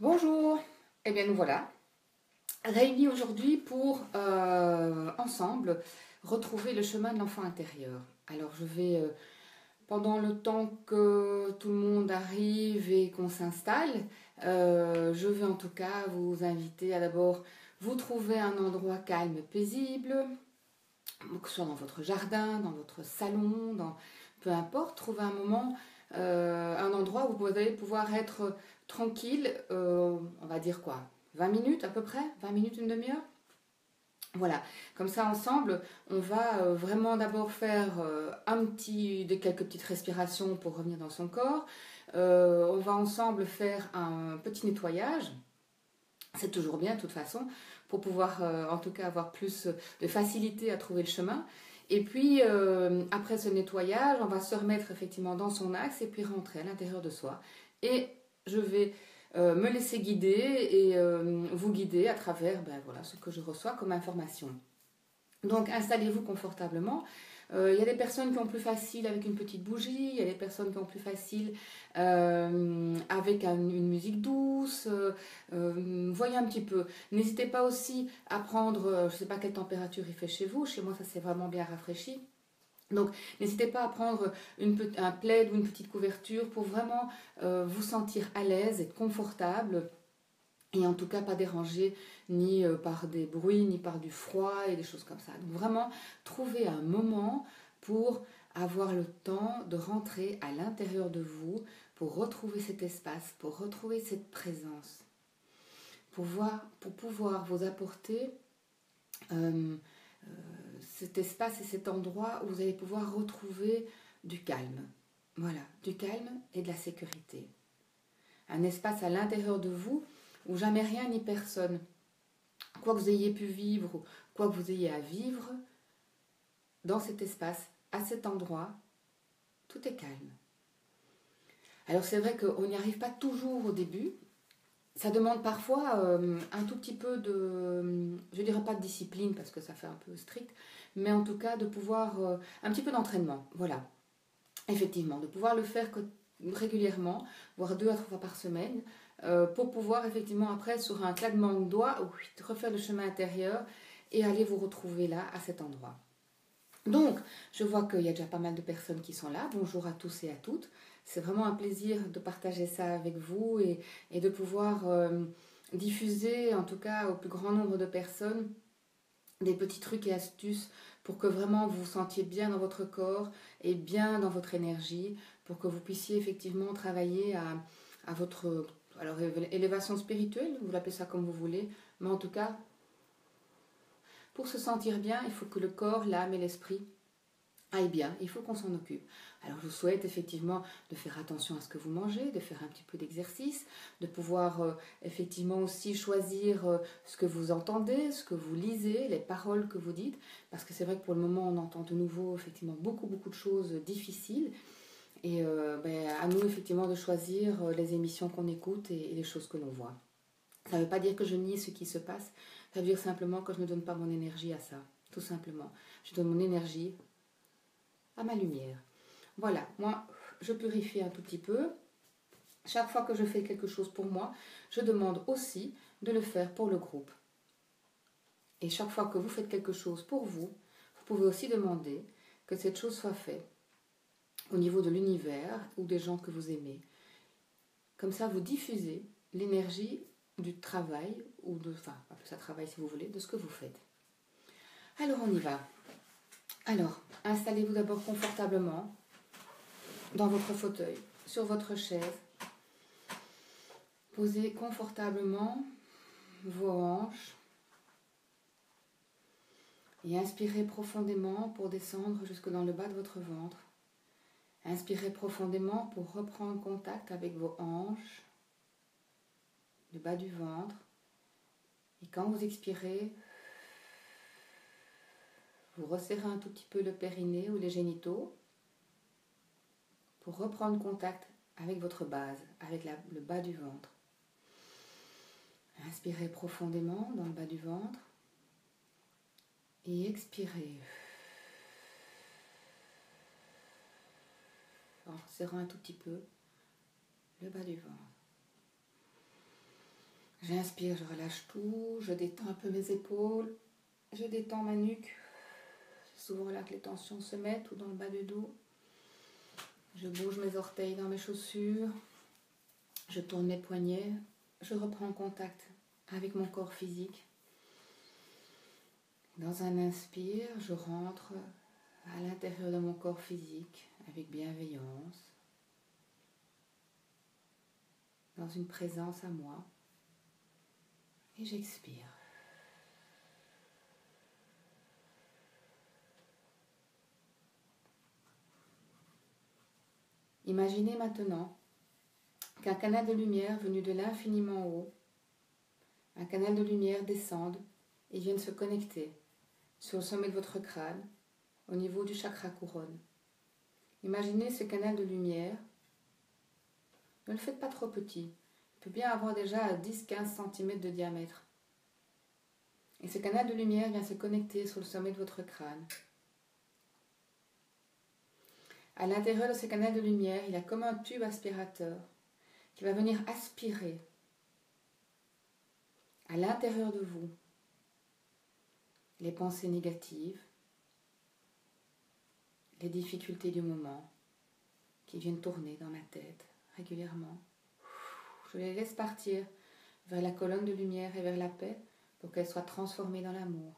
Bonjour, eh bien nous voilà réunis aujourd'hui pour ensemble retrouver le chemin de l'enfant intérieur. Alors je vais, pendant le temps que tout le monde arrive et qu'on s'installe, je vais en tout cas vous inviter à d'abord vous trouver un endroit calme et paisible, que ce soit dans votre jardin, dans votre salon, peu importe, trouver un moment, un endroit où vous allez pouvoir être tranquille, on va dire quoi, 20 minutes à peu près, 20 minutes, une demi-heure. Voilà, comme ça ensemble, on va vraiment d'abord faire quelques petites respirations pour revenir dans son corps. On va ensemble faire un petit nettoyage. C'est toujours bien de toute façon pour pouvoir en tout cas avoir plus de facilité à trouver le chemin. Et puis après ce nettoyage, on va se remettre effectivement dans son axe et puis rentrer à l'intérieur de soi. Et je vais me laisser guider et vous guider à travers voilà, ce que je reçois comme information. Donc installez-vous confortablement. Il y a des personnes qui ont plus facile avec une petite bougie, il y a des personnes qui ont plus facile avec une musique douce. Voyez un petit peu. N'hésitez pas aussi à prendre, je ne sais pas quelle température il fait chez vous, chez moi ça s'est vraiment bien rafraîchi. Donc n'hésitez pas à prendre un plaid ou une petite couverture pour vraiment vous sentir à l'aise, être confortable. Et en tout cas pas dérangé ni par des bruits, ni par du froid et des choses comme ça. Donc vraiment, trouver un moment pour avoir le temps de rentrer à l'intérieur de vous, pour retrouver cet espace, pour retrouver cette présence, pour pouvoir vous apporter cet espace et cet endroit où vous allez pouvoir retrouver du calme. Voilà, du calme et de la sécurité. Un espace à l'intérieur de vous où jamais rien ni personne, quoi que vous ayez pu vivre, quoi que vous ayez à vivre, dans cet espace, à cet endroit, tout est calme. Alors c'est vrai qu'on n'y arrive pas toujours au début, ça demande parfois un tout petit peu de, je ne dirais pas de discipline parce que ça fait un peu strict, mais en tout cas de pouvoir, un petit peu d'entraînement, voilà. Effectivement, de pouvoir le faire régulièrement, voire 2 à 3 fois par semaine, pour pouvoir effectivement après sur un claquement de doigts refaire le chemin intérieur et aller vous retrouver là à cet endroit. Donc je vois qu'il y a déjà pas mal de personnes qui sont là. Bonjour à tous et à toutes, c'est vraiment un plaisir de partager ça avec vous et de pouvoir diffuser en tout cas au plus grand nombre de personnes des petits trucs et astuces pour que vraiment vous vous sentiez bien dans votre corps et bien dans votre énergie, pour que vous puissiez effectivement travailler à votre élévation spirituelle, vous l'appelez ça comme vous voulez, mais en tout cas, pour se sentir bien, il faut que le corps, l'âme et l'esprit aillent bien, il faut qu'on s'en occupe. Alors je vous souhaite effectivement de faire attention à ce que vous mangez, de faire un petit peu d'exercice, de pouvoir effectivement aussi choisir ce que vous entendez, ce que vous lisez, les paroles que vous dites, parce que c'est vrai que pour le moment on entend de nouveau effectivement beaucoup de choses difficiles, et à nous effectivement de choisir les émissions qu'on écoute et les choses que l'on voit. Ça ne veut pas dire que je nie ce qui se passe, ça veut dire simplement que je ne donne pas mon énergie à ça, tout simplement. Je donne mon énergie à ma lumière. Voilà, moi, je purifie un tout petit peu. Chaque fois que je fais quelque chose pour moi, je demande aussi de le faire pour le groupe. Et chaque fois que vous faites quelque chose pour vous, vous pouvez aussi demander que cette chose soit faite au niveau de l'univers ou des gens que vous aimez. Comme ça, vous diffusez l'énergie du travail, appelez ça travail si vous voulez, de ce que vous faites. Alors, on y va. Alors, installez-vous d'abord confortablement dans votre fauteuil, sur votre chaise. Posez confortablement vos hanches et inspirez profondément pour descendre jusque dans le bas de votre ventre. Inspirez profondément pour reprendre contact avec vos hanches, le bas du ventre. Et quand vous expirez, vous resserrez un tout petit peu le périnée ou les génitaux pour reprendre contact avec votre base, avec le bas du ventre. Inspirez profondément dans le bas du ventre et expirez en serrant un tout petit peu le bas du ventre. J'inspire, je relâche tout, je détends un peu mes épaules, je détends ma nuque. C'est souvent là que les tensions se mettent ou dans le bas du dos. Je bouge mes orteils dans mes chaussures, je tourne mes poignets, je reprends contact avec mon corps physique. Dans un inspire, je rentre à l'intérieur de mon corps physique avec bienveillance, dans une présence à moi, et j'expire. Imaginez maintenant qu'un canal de lumière venu de l'infiniment haut, un canal de lumière descende et vienne se connecter sur le sommet de votre crâne, au niveau du chakra couronne. Imaginez ce canal de lumière. Ne le faites pas trop petit. Il peut bien avoir déjà 10-15 cm de diamètre. Et ce canal de lumière vient se connecter sur le sommet de votre crâne. À l'intérieur de ce canal de lumière, il y a comme un tube aspirateur qui va venir aspirer à l'intérieur de vous les pensées négatives, les difficultés du moment qui viennent tourner dans ma tête régulièrement. Je les laisse partir vers la colonne de lumière et vers la paix pour qu'elles soient transformées dans l'amour.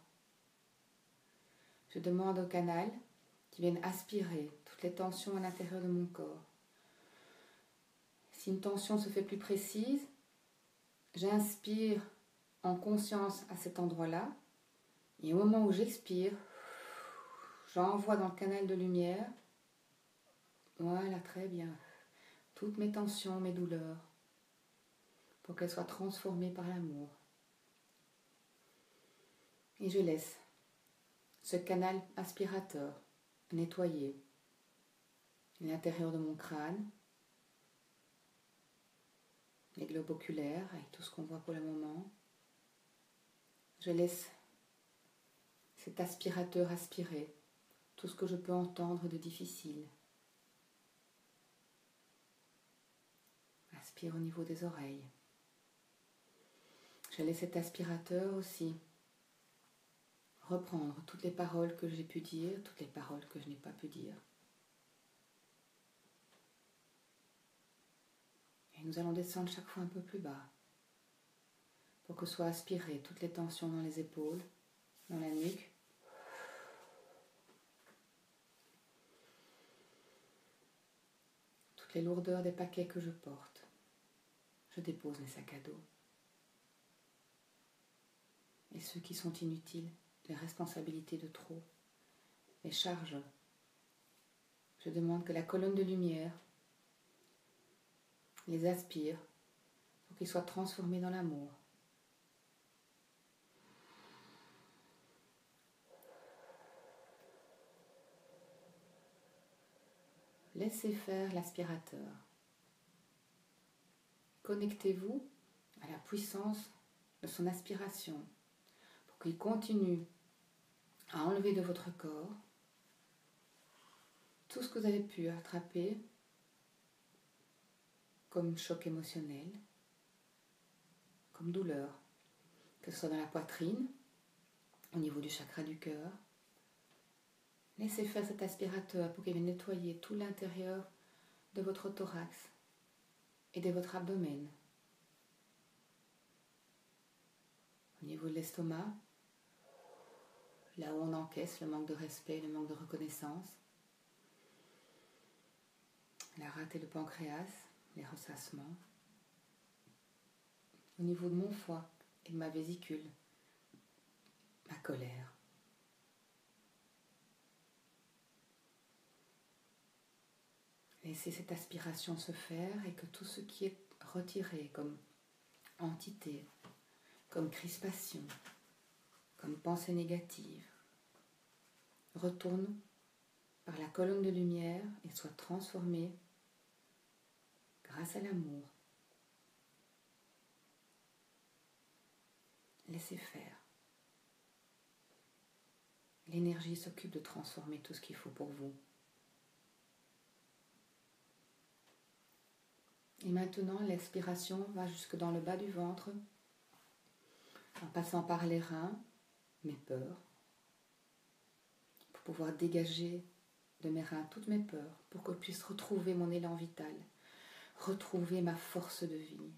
Je demande au canal qui vienne aspirer toutes les tensions à l'intérieur de mon corps. Si une tension se fait plus précise, j'inspire en conscience à cet endroit-là et au moment où j'expire, j'envoie dans le canal de lumière, voilà, très bien, toutes mes tensions, mes douleurs, pour qu'elles soient transformées par l'amour. Et je laisse ce canal aspirateur nettoyer l'intérieur de mon crâne, les globes oculaires, avec tout ce qu'on voit pour le moment. Je laisse cet aspirateur aspirer tout ce que je peux entendre de difficile. Aspire au niveau des oreilles. Je laisse cet aspirateur aussi reprendre toutes les paroles que j'ai pu dire, toutes les paroles que je n'ai pas pu dire. Et nous allons descendre chaque fois un peu plus bas pour que soient aspirées toutes les tensions dans les épaules, dans la nuque. Toutes les lourdeurs des paquets que je porte. Je dépose les sacs à dos. Et ceux qui sont inutiles, les responsabilités de trop, les charges. Je demande que la colonne de lumière les aspire pour qu'ils soient transformés dans l'amour. Laissez faire l'aspirateur. Connectez-vous à la puissance de son aspiration pour qu'il continue à enlever de votre corps tout ce que vous avez pu attraper comme choc émotionnel, comme douleur, que ce soit dans la poitrine, au niveau du chakra du cœur. Laissez faire cet aspirateur pour qu'il vienne nettoyer tout l'intérieur de votre thorax et de votre abdomen. Au niveau de l'estomac, là où on encaisse le manque de respect, le manque de reconnaissance. La rate et le pancréas, les ressassements. Au niveau de mon foie et de ma vésicule, ma colère. Laissez cette aspiration se faire et que tout ce qui est retiré comme entité, comme crispation, comme pensée négative, retourne par la colonne de lumière et soit transformé grâce à l'amour. Laissez faire. L'énergie s'occupe de transformer tout ce qu'il faut pour vous. Et maintenant, l'expiration va jusque dans le bas du ventre en passant par les reins, mes peurs, pour pouvoir dégager de mes reins toutes mes peurs, pour que je puisse retrouver mon élan vital, retrouver ma force de vie.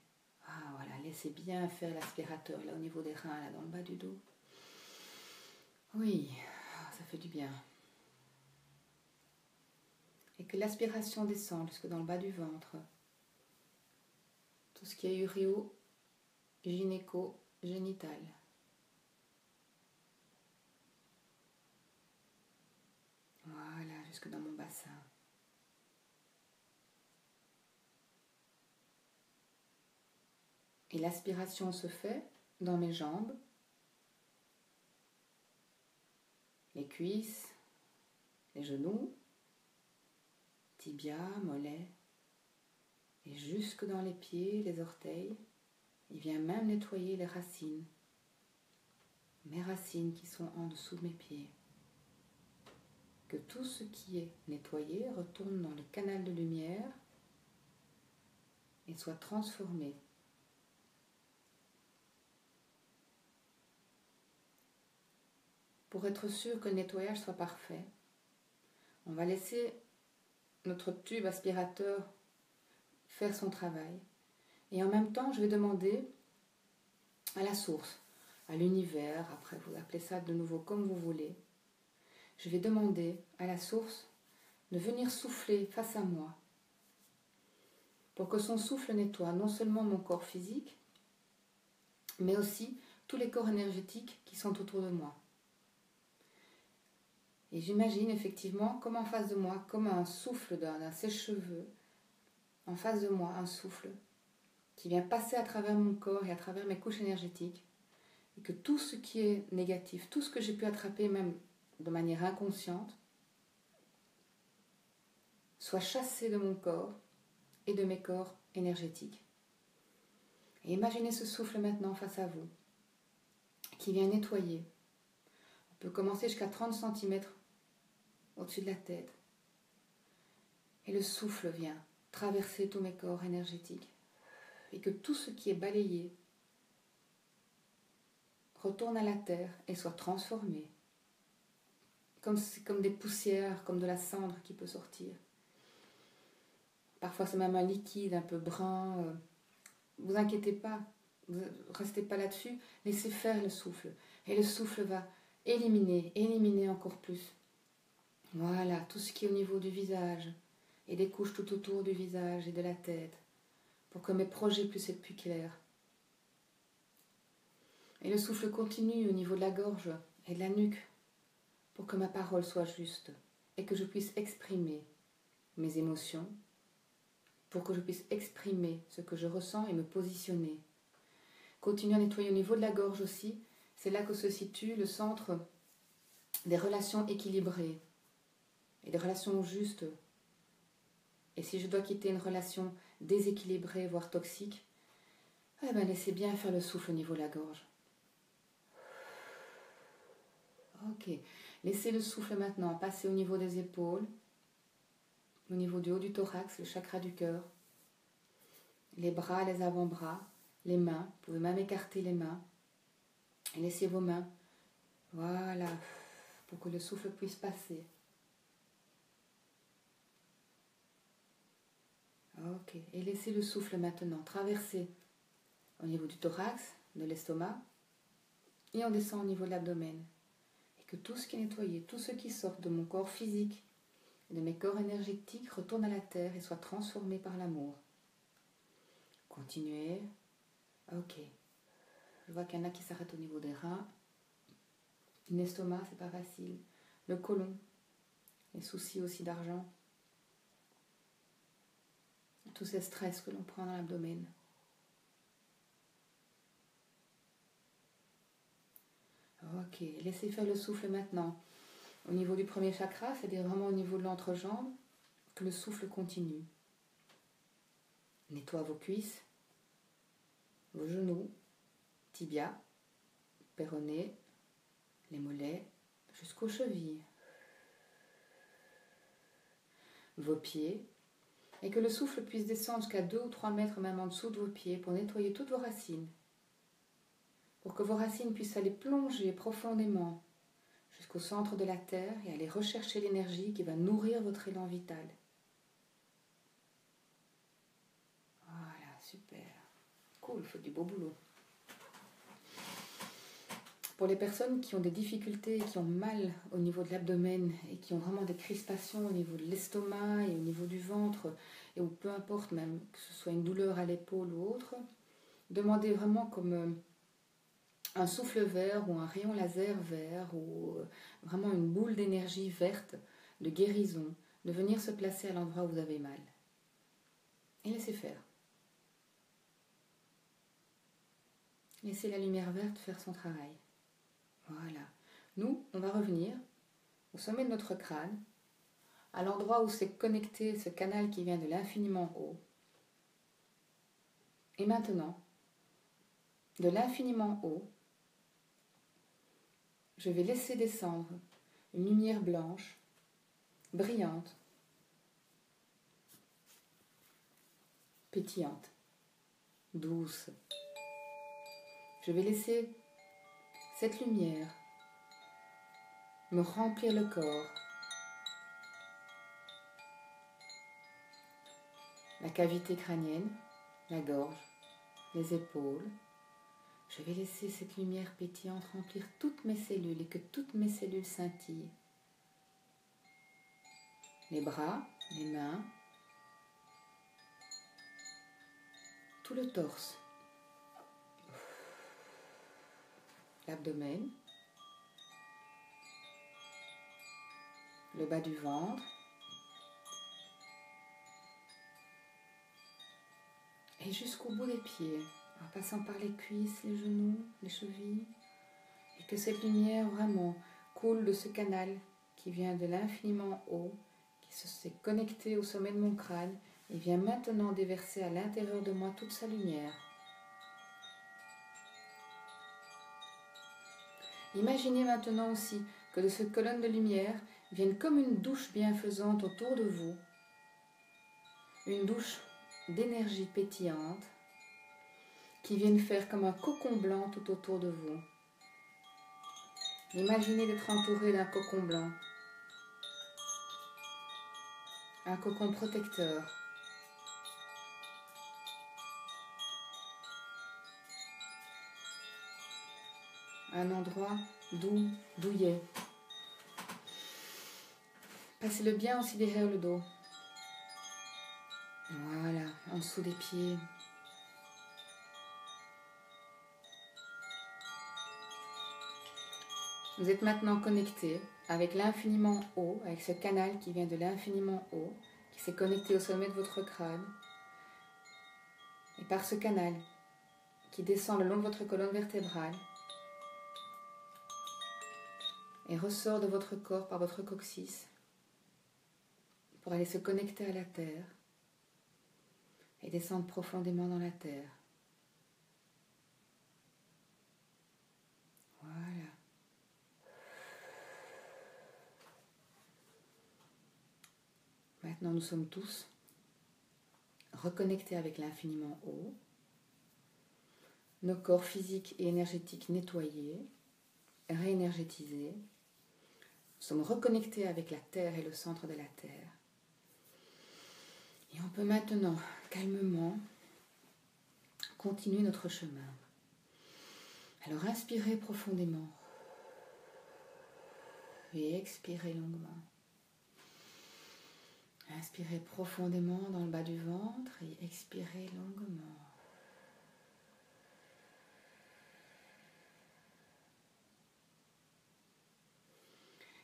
Ah voilà, laissez bien faire l'aspirateur là au niveau des reins, là dans le bas du dos. Oui, ça fait du bien. Et que l'aspiration descende jusque dans le bas du ventre. Tout ce qui est uréo-gynéco-génital. Voilà, jusque dans mon bassin. Et l'aspiration se fait dans mes jambes, les cuisses, les genoux, tibia, mollets, et jusque dans les pieds, les orteils. Il vient même nettoyer les racines, mes racines qui sont en dessous de mes pieds. Que tout ce qui est nettoyé retourne dans le canal de lumière et soit transformé. Pour être sûr que le nettoyage soit parfait, on va laisser notre tube aspirateur faire son travail. Et en même temps, je vais demander à la source, à l'univers, après vous appelez ça de nouveau comme vous voulez, je vais demander à la source de venir souffler face à moi pour que son souffle nettoie non seulement mon corps physique, mais aussi tous les corps énergétiques qui sont autour de moi. Et j'imagine effectivement comme en face de moi, comme un souffle d'un sèche-cheveux, en face de moi, un souffle qui vient passer à travers mon corps et à travers mes couches énergétiques, et que tout ce qui est négatif, tout ce que j'ai pu attraper même de manière inconsciente, soit chassé de mon corps et de mes corps énergétiques. Et imaginez ce souffle maintenant face à vous, qui vient nettoyer. On peut commencer jusqu'à 30 cm au-dessus de la tête. Et le souffle vient traverser tous mes corps énergétiques. Et que tout ce qui est balayé retourne à la terre et soit transformé. Comme des poussières, comme de la cendre qui peut sortir. Parfois c'est même un liquide un peu brun. Vous inquiétez pas, vous restez pas là-dessus, laissez faire le souffle. Et le souffle va éliminer encore plus. Voilà, tout ce qui est au niveau du visage et des couches tout autour du visage et de la tête, pour que mes projets puissent être plus clairs. Et le souffle continue au niveau de la gorge et de la nuque, pour que ma parole soit juste et que je puisse exprimer mes émotions, pour que je puisse exprimer ce que je ressens et me positionner. Continuez à nettoyer au niveau de la gorge aussi, c'est là que se situe le centre des relations équilibrées et des relations justes. Et si je dois quitter une relation déséquilibrée, voire toxique, laissez bien faire le souffle au niveau de la gorge. Ok, laissez le souffle maintenant passer au niveau des épaules, au niveau du haut du thorax, le chakra du cœur, les bras, les avant-bras, les mains, vous pouvez même écarter les mains, et laissez vos mains, voilà, pour que le souffle puisse passer. Ok, et laissez le souffle maintenant traverser au niveau du thorax, de l'estomac, et on descend au niveau de l'abdomen. Et que tout ce qui est nettoyé, tout ce qui sort de mon corps physique et de mes corps énergétiques retourne à la terre et soit transformé par l'amour. Continuez. Ok. Je vois qu'il y en a qui s'arrêtent au niveau des reins. L'estomac, c'est pas facile. Le côlon. Les soucis aussi d'argent. Tous ces stress que l'on prend dans l'abdomen. Ok, laissez faire le souffle maintenant. Au niveau du premier chakra, c'est-à-dire vraiment au niveau de l'entrejambe, que le souffle continue. Nettoie vos cuisses, vos genoux, tibia, péroné, les mollets, jusqu'aux chevilles. Vos pieds, et que le souffle puisse descendre jusqu'à 2 ou 3 mètres même en dessous de vos pieds pour nettoyer toutes vos racines, pour que vos racines puissent aller plonger profondément jusqu'au centre de la terre et aller rechercher l'énergie qui va nourrir votre élan vital. Voilà, super. Cool, faites du beau boulot. Pour les personnes qui ont des difficultés, qui ont mal au niveau de l'abdomen et qui ont vraiment des crispations au niveau de l'estomac et au niveau du ventre, et où peu importe même que ce soit une douleur à l'épaule ou autre, demandez vraiment comme un souffle vert ou un rayon laser vert ou vraiment une boule d'énergie verte, de guérison, de venir se placer à l'endroit où vous avez mal. Et laissez faire. Laissez la lumière verte faire son travail. Voilà. Nous, on va revenir au sommet de notre crâne, à l'endroit où s'est connecté ce canal qui vient de l'infiniment haut. Et maintenant, de l'infiniment haut, je vais laisser descendre une lumière blanche, brillante, pétillante, douce. Je vais laisser cette lumière me remplir le corps, la cavité crânienne, la gorge, les épaules. Je vais laisser cette lumière pétillante remplir toutes mes cellules et que toutes mes cellules scintillent. Les bras, les mains, tout le torse, l'abdomen, le bas du ventre, et jusqu'au bout des pieds, en passant par les cuisses, les genoux, les chevilles, et que cette lumière vraiment coule de ce canal qui vient de l'infiniment haut, qui s'est connecté au sommet de mon crâne et vient maintenant déverser à l'intérieur de moi toute sa lumière. Imaginez maintenant aussi que de cette colonne de lumière vienne comme une douche bienfaisante autour de vous, une douche d'énergie pétillante qui vienne faire comme un cocon blanc tout autour de vous. Imaginez d'être entouré d'un cocon blanc, un cocon protecteur. Un endroit doux, douillet. Passez-le bien aussi derrière le dos. Voilà, en dessous des pieds. Vous êtes maintenant connecté avec l'infiniment haut, avec ce canal qui vient de l'infiniment haut, qui s'est connecté au sommet de votre crâne. Et par ce canal qui descend le long de votre colonne vertébrale et ressort de votre corps par votre coccyx pour aller se connecter à la terre et descendre profondément dans la terre. Voilà. Maintenant, nous sommes tous reconnectés avec l'infiniment haut, nos corps physiques et énergétiques nettoyés, réénergétisés. Nous sommes reconnectés avec la terre et le centre de la terre. Et on peut maintenant, calmement, continuer notre chemin. Alors, inspirez profondément et expirez longuement. Inspirez profondément dans le bas du ventre et expirez longuement.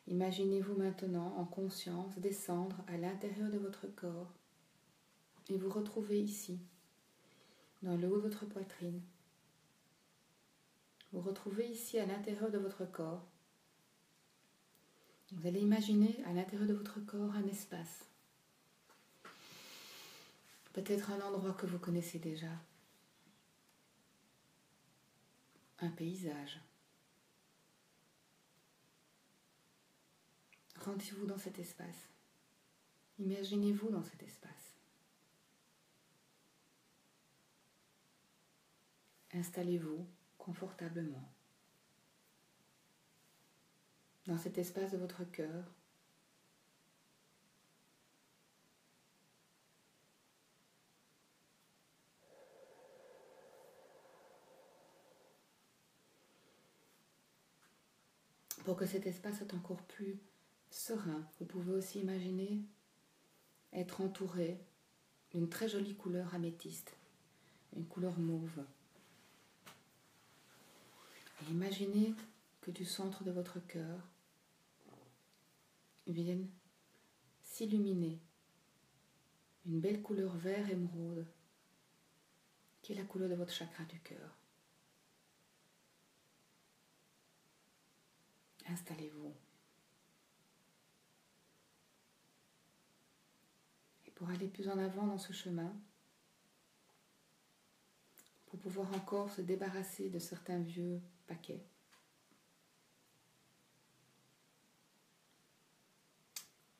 Imaginez-vous maintenant en conscience descendre à l'intérieur de votre corps et vous retrouver ici, dans le haut de votre poitrine. Vous retrouvez ici à l'intérieur de votre corps. Vous allez imaginer à l'intérieur de votre corps un espace. Peut-être un endroit que vous connaissez déjà. Un paysage. Rendez-vous dans cet espace. Imaginez-vous dans cet espace. Installez-vous confortablement, dans cet espace de votre cœur. Pour que cet espace soit encore plus serein, vous pouvez aussi imaginer être entouré d'une très jolie couleur améthyste, une couleur mauve. Et imaginez que du centre de votre cœur vienne s'illuminer une belle couleur vert émeraude, qui est la couleur de votre chakra du cœur. Installez-vous. Et pour aller plus en avant dans ce chemin, pour pouvoir encore se débarrasser de certains vieux paquets,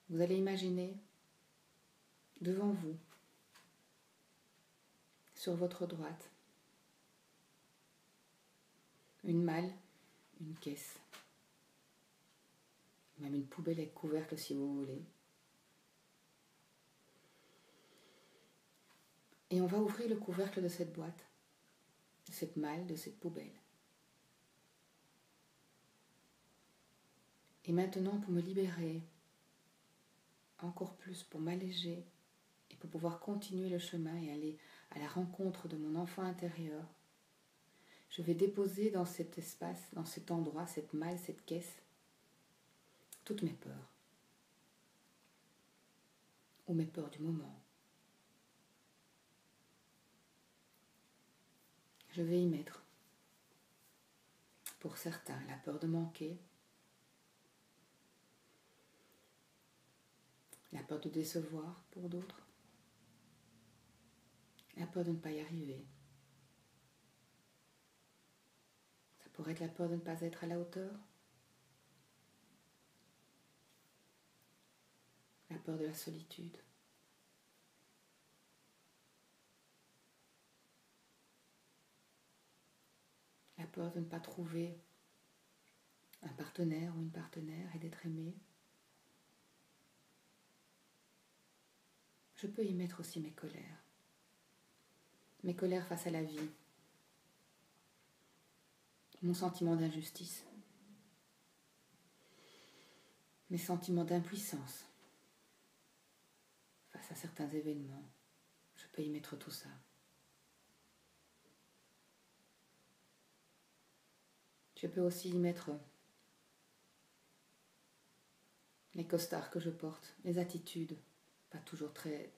vous allez imaginer devant vous, sur votre droite, une malle, une caisse, même une poubelle avec couvercle si vous voulez. Et on va ouvrir le couvercle de cette boîte, de cette malle, de cette poubelle. Et maintenant, pour me libérer encore plus, pour m'alléger et pour pouvoir continuer le chemin et aller à la rencontre de mon enfant intérieur, je vais déposer dans cet espace, dans cet endroit, cette malle, cette caisse, toutes mes peurs. Ou mes peurs du moment. Je vais y mettre, pour certains, la peur de manquer, la peur de décevoir pour d'autres, la peur de ne pas y arriver. Ça pourrait être la peur de ne pas être à la hauteur, la peur de la solitude, la peur de ne pas trouver un partenaire ou une partenaire et d'être aimé. Je peux y mettre aussi mes colères face à la vie, mon sentiment d'injustice, mes sentiments d'impuissance face à certains événements. Je peux y mettre tout ça. Je peux aussi y mettre les costards que je porte, les attitudes pas toujours très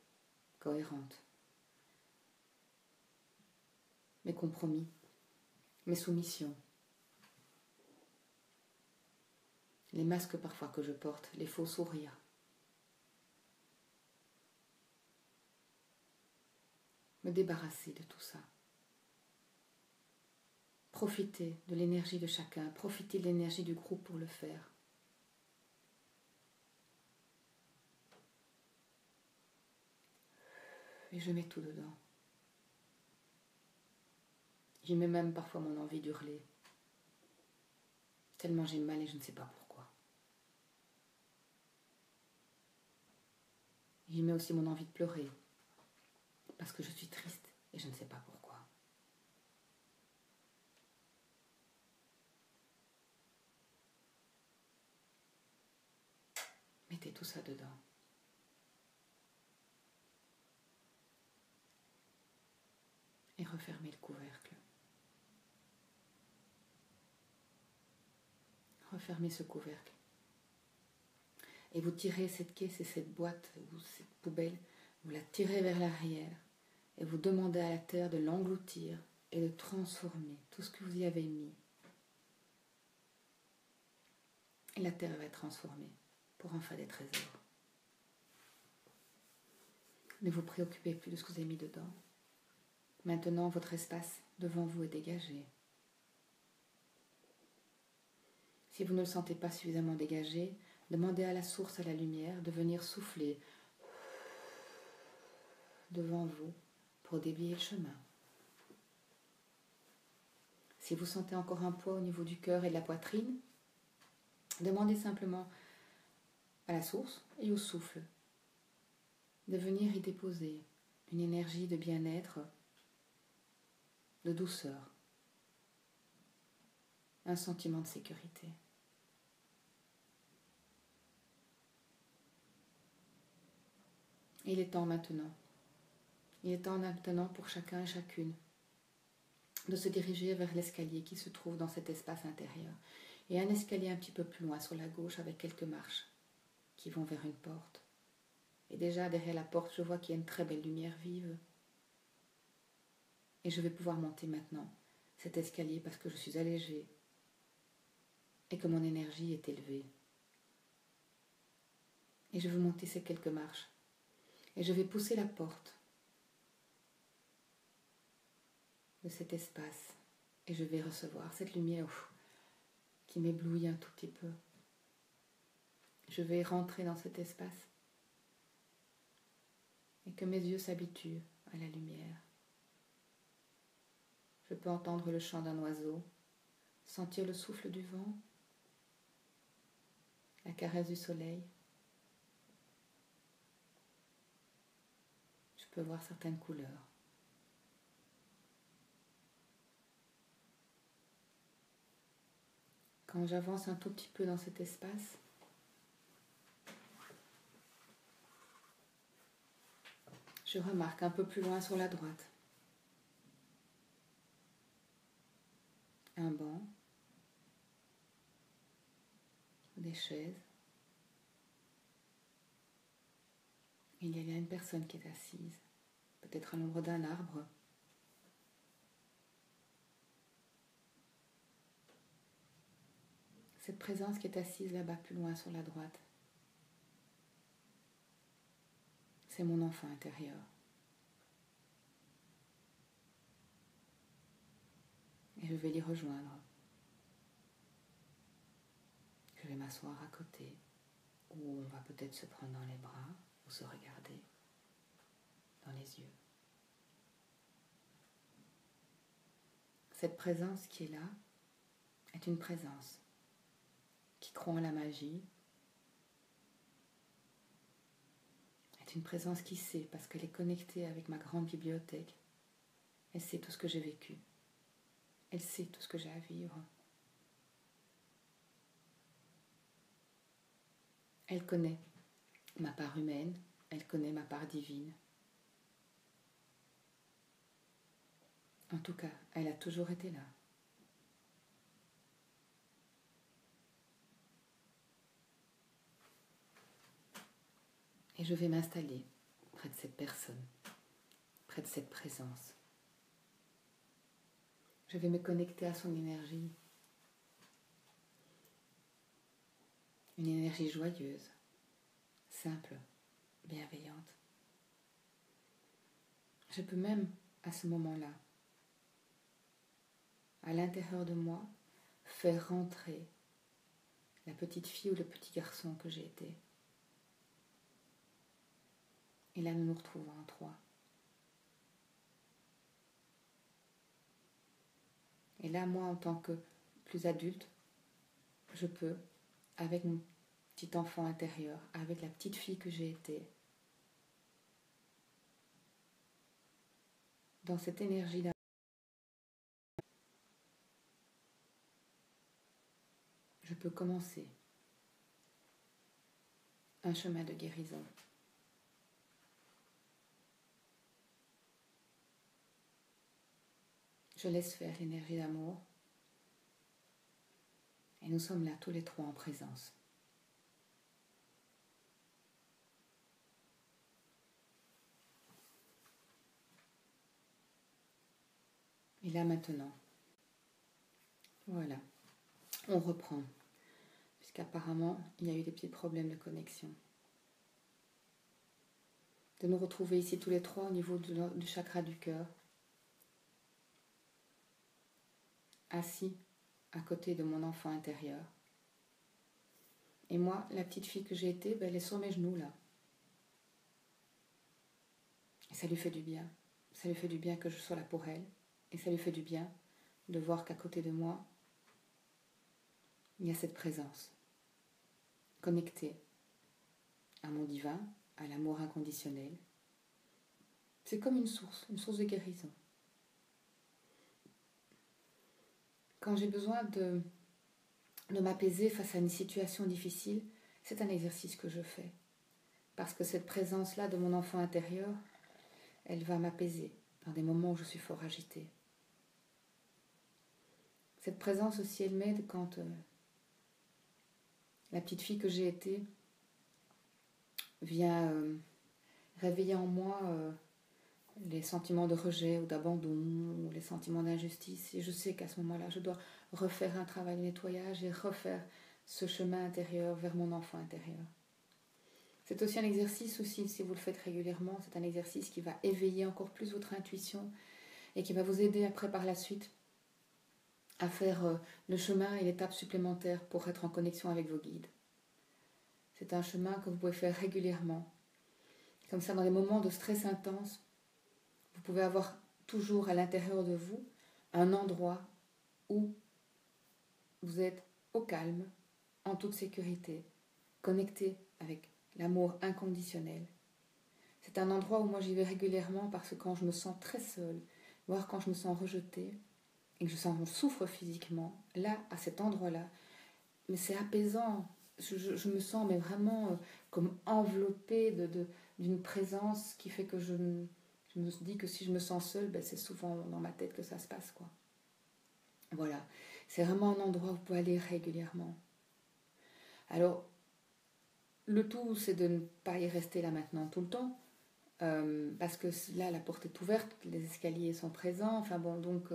cohérentes, mes compromis, mes soumissions, les masques parfois que je porte, les faux sourires. Me débarrasser de tout ça. Profiter de l'énergie de chacun, profiter de l'énergie du groupe pour le faire. Et je mets tout dedans. J'y mets même parfois mon envie d'hurler. Tellement j'ai mal et je ne sais pas pourquoi. J'y mets aussi mon envie de pleurer. Parce que je suis triste et je ne sais pas pourquoi. Mettez tout ça dedans. Et refermez le couvercle. Refermez ce couvercle. Et vous tirez cette caisse et cette boîte ou cette poubelle, vous la tirez vers l'arrière et vous demandez à la terre de l'engloutir et de transformer tout ce que vous y avez mis. Et la terre va être transformée pour en faire des trésors. Ne vous préoccupez plus de ce que vous avez mis dedans. Maintenant, votre espace devant vous est dégagé. Si vous ne le sentez pas suffisamment dégagé, demandez à la source, à la lumière, de venir souffler devant vous pour déblayer le chemin. Si vous sentez encore un poids au niveau du cœur et de la poitrine, demandez simplement à la source et au souffle de venir y déposer une énergie de bien-être, de douceur, un sentiment de sécurité. Il est temps maintenant. Il est temps maintenant pour chacun et chacune de se diriger vers l'escalier qui se trouve dans cet espace intérieur. Et un escalier un petit peu plus loin sur la gauche avec quelques marches qui vont vers une porte. Et déjà derrière la porte, je vois qu'il y a une très belle lumière vive. Et je vais pouvoir monter maintenant cet escalier parce que je suis allégée et que mon énergie est élevée. Et je veux monter ces quelques marches. Et je vais pousser la porte de cet espace. Et je vais recevoir cette lumière qui m'éblouit un tout petit peu. Je vais rentrer dans cet espace. Et que mes yeux s'habituent à la lumière. Je peux entendre le chant d'un oiseau, sentir le souffle du vent, la caresse du soleil. Je peux voir certaines couleurs. Quand j'avance un tout petit peu dans cet espace, je remarque un peu plus loin sur la droite un banc, des chaises. Il y a une personne qui est assise, peut-être à l'ombre d'un arbre. Cette présence qui est assise là-bas plus loin sur la droite, c'est mon enfant intérieur. Et je vais l'y rejoindre. Je vais m'asseoir à côté, ou on va peut-être se prendre dans les bras, ou se regarder dans les yeux. Cette présence qui est là est une présence qui croit en la magie, est une présence qui sait, parce qu'elle est connectée avec ma grande bibliothèque. Elle sait tout ce que j'ai vécu. Elle sait tout ce que j'ai à vivre. Elle connaît ma part humaine, elle connaît ma part divine. En tout cas, elle a toujours été là. Et je vais m'installer près de cette personne, près de cette présence. Je vais me connecter à son énergie. Une énergie joyeuse, simple, bienveillante. Je peux même, à ce moment-là, à l'intérieur de moi, faire rentrer la petite fille ou le petit garçon que j'ai été. Et là, nous nous retrouvons en trois. Et là, moi, en tant que plus adulte, je peux, avec mon petit enfant intérieur, avec la petite fille que j'ai été, dans cette énergie d'amour, je peux commencer un chemin de guérison. Je laisse faire l'énergie d'amour et nous sommes là tous les trois en présence. Et là maintenant, voilà, on reprend, puisqu'apparemment il y a eu des petits problèmes de connexion. De nous retrouver ici tous les trois au niveau du chakra du cœur, assis à côté de mon enfant intérieur. Et moi, la petite fille que j'ai été, elle est sur mes genoux là. Et ça lui fait du bien. Ça lui fait du bien que je sois là pour elle. Et ça lui fait du bien de voir qu'à côté de moi, il y a cette présence, connectée à mon divin, à l'amour inconditionnel. C'est comme une source de guérison. Quand j'ai besoin de m'apaiser face à une situation difficile, c'est un exercice que je fais. Parce que cette présence-là de mon enfant intérieur, elle va m'apaiser dans des moments où je suis fort agitée. Cette présence aussi, elle m'aide quand la petite fille que j'ai été vient réveiller en moi les sentiments de rejet ou d'abandon ou les sentiments d'injustice. Et je sais qu'à ce moment-là, je dois refaire un travail de nettoyage et refaire ce chemin intérieur vers mon enfant intérieur. C'est aussi un exercice aussi, si vous le faites régulièrement, c'est un exercice qui va éveiller encore plus votre intuition et qui va vous aider après par la suite à faire le chemin et l'étape supplémentaire pour être en connexion avec vos guides. C'est un chemin que vous pouvez faire régulièrement. Comme ça, dans les moments de stress intense, vous pouvez avoir toujours à l'intérieur de vous un endroit où vous êtes au calme, en toute sécurité, connecté avec l'amour inconditionnel. C'est un endroit où moi j'y vais régulièrement parce que quand je me sens très seule, voire quand je me sens rejetée, et que je souffre physiquement, là, à cet endroit-là, mais c'est apaisant. Je me sens mais vraiment comme enveloppée d'une présence qui fait que je me dis que si je me sens seule, ben c'est souvent dans ma tête que ça se passe, quoi. Voilà, c'est vraiment un endroit où vous pouvez aller régulièrement. Alors, le tout, c'est de ne pas y rester là maintenant tout le temps, parce que là, la porte est ouverte, les escaliers sont présents, enfin bon, donc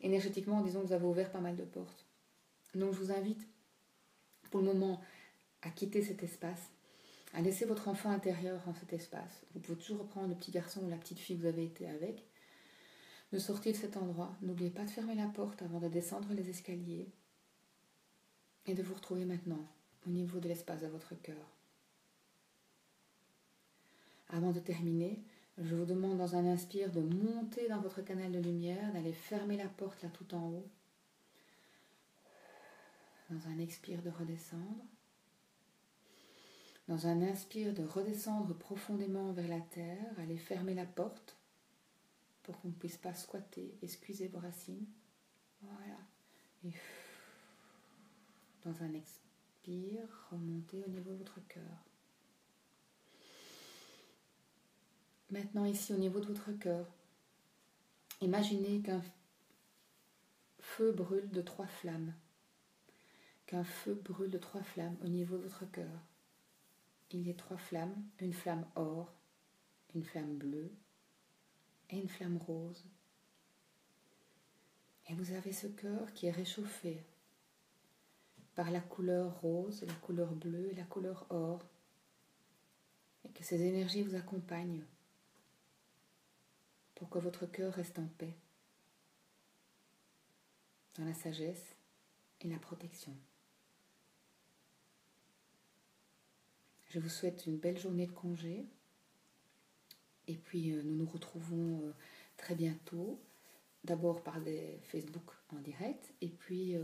énergétiquement, disons que vous avez ouvert pas mal de portes. Donc je vous invite, pour le moment, à quitter cet espace, à laisser votre enfant intérieur dans cet espace. Vous pouvez toujours reprendre le petit garçon ou la petite fille que vous avez été avec, de sortir de cet endroit. N'oubliez pas de fermer la porte avant de descendre les escaliers et de vous retrouver maintenant au niveau de l'espace de votre cœur. Avant de terminer, je vous demande dans un inspire de monter dans votre canal de lumière, d'aller fermer la porte là tout en haut. Dans un expire de redescendre. Dans un inspire de redescendre profondément vers la terre, aller fermer la porte pour qu'on ne puisse pas squatter, esquisser vos racines. Voilà. Et dans un expire, remontez au niveau de votre cœur. Maintenant ici au niveau de votre cœur, imaginez qu'un feu brûle de 3 flammes. Qu'un feu brûle de 3 flammes au niveau de votre cœur. Il y a 3 flammes, une flamme or, une flamme bleue et une flamme rose. Et vous avez ce cœur qui est réchauffé par la couleur rose, la couleur bleue et la couleur or. Et que ces énergies vous accompagnent pour que votre cœur reste en paix, dans la sagesse et la protection. Je vous souhaite une belle journée de congé. Et puis nous nous retrouvons très bientôt. D'abord par des Facebook en direct. Et puis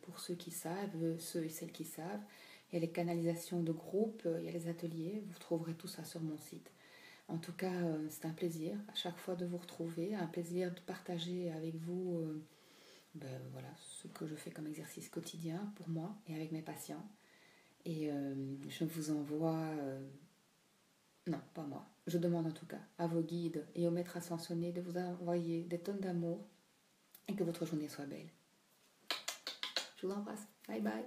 pour ceux qui savent, ceux et celles qui savent, il y a les canalisations de groupe, il y a les ateliers. Vous trouverez tout ça sur mon site. En tout cas, c'est un plaisir à chaque fois de vous retrouver. Un plaisir de partager avec vous voilà, ce que je fais comme exercice quotidien pour moi et avec mes patients. Et je vous envoie, non pas moi, je demande en tout cas à vos guides et aux maîtres ascensionnés de vous envoyer des tonnes d'amour et que votre journée soit belle. Je vous embrasse, bye bye.